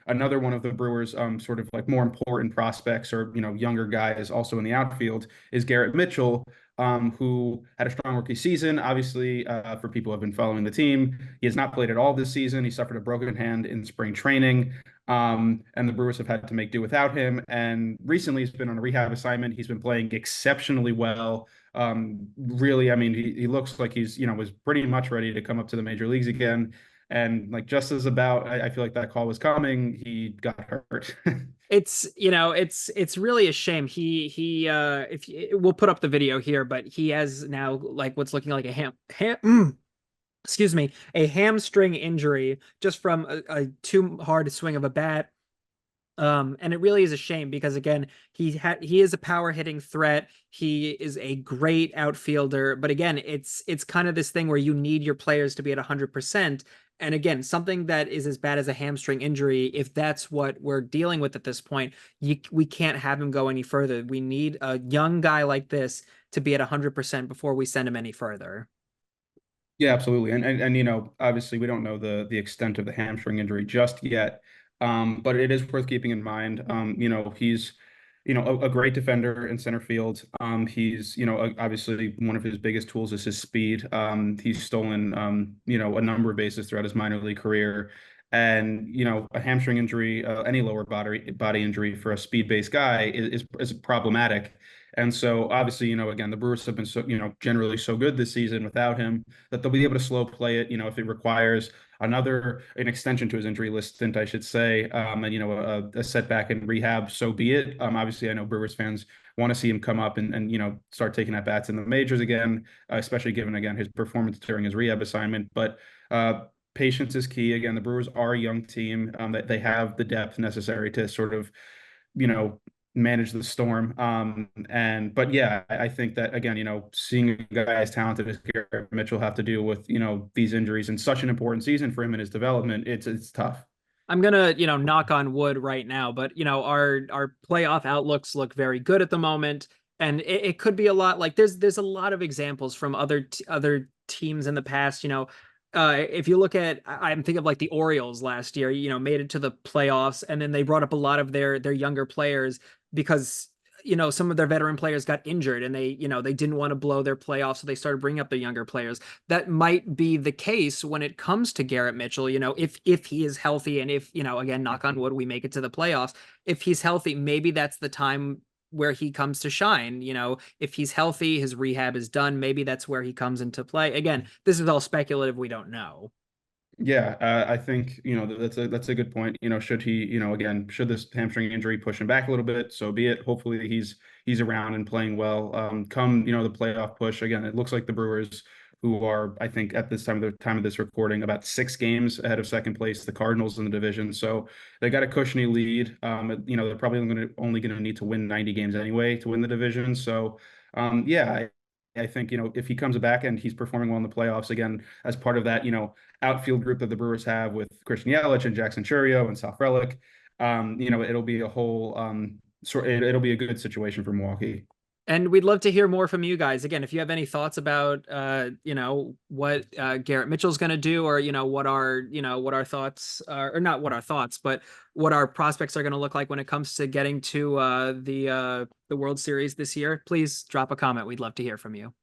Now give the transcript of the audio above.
another one of the Brewers sort of like more important prospects or younger guys also in the outfield is Garrett Mitchell, who had a strong rookie season. Obviously, for people who have been following the team, he has not played at all this season. He suffered a broken hand in spring training, and the Brewers have had to make do without him. And recently, he's been on a rehab assignment. He's been playing exceptionally well. Really, I mean, he looks like he's was pretty much ready to come up to the major leagues again. And like just as about, I feel like that call was coming, he got hurt. It's really a shame. If we'll put up the video here, but he has now like what's looking like a excuse me, a hamstring injury just from a too hard swing of a bat. And it really is a shame because again, he is a power hitting threat. He is a great outfielder, but again, it's kind of this thing where you need your players to be at 100%. And again, something that is as bad as a hamstring injury, if that's what we're dealing with at this point, we can't have him go any further. We need a young guy like this to be at 100% before we send him any further. Yeah, absolutely. And obviously we don't know the extent of the hamstring injury just yet. But it is worth keeping in mind. He's a great defender in center field. He's obviously one of his biggest tools is his speed. He's stolen a number of bases throughout his minor league career. And a hamstring injury, any lower body injury for a speed-based guy is problematic. And so obviously, again, the Brewers have been so, generally so good this season without him that they'll be able to slow play it, if it requires an extension to his injury list stint, I should say, and a setback in rehab, so be it. Obviously, I know Brewers fans want to see him come up and start taking at bats in the majors again, especially given again his performance during his rehab assignment. But patience is key. Again, the Brewers are a young team that they have the depth necessary to sort of you know manage the storm. But yeah, I think that again, seeing a guy as talented as Garrett Mitchell have to deal with, these injuries in such an important season for him in his development, it's tough. I'm gonna, knock on wood right now, but our playoff outlooks look very good at the moment, and it could be a lot like there's a lot of examples from other teams in the past. If you look at, I'm thinking of like the Orioles last year. Made it to the playoffs, and then they brought up a lot of their younger players because some of their veteran players got injured and they didn't want to blow their playoffs, so they started bringing up the younger players. That might be the case when it comes to Garrett Mitchell. If he is healthy, and if again, knock on wood, we make it to the playoffs. If he's healthy, maybe that's the time where he comes to shine. If he's healthy, his rehab is done, maybe that's where he comes into play. Again, this is all speculative, we don't know. Yeah, I think that's a good point. Should he, again, should this hamstring injury push him back a little bit, so be it. Hopefully he's around and playing well. Come the playoff push again. It looks like the Brewers, who are I think at this time of this recording about 6 games ahead of second place, the Cardinals in the division. So they got a cushiony lead. They're probably only going to need to win 90 games anyway to win the division. So yeah, I think, if he comes back and he's performing well in the playoffs again, as part of that, outfield group that the Brewers have with Christian Yelich and Jackson Churio and Sal Frelick, it'll be a whole it'll be a good situation for Milwaukee. And we'd love to hear more from you guys. Again, if you have any thoughts about, what Garrett Mitchell's going to do, or what our thoughts are, or not what our thoughts, but what our prospects are going to look like when it comes to getting to the World Series this year, please drop a comment. We'd love to hear from you.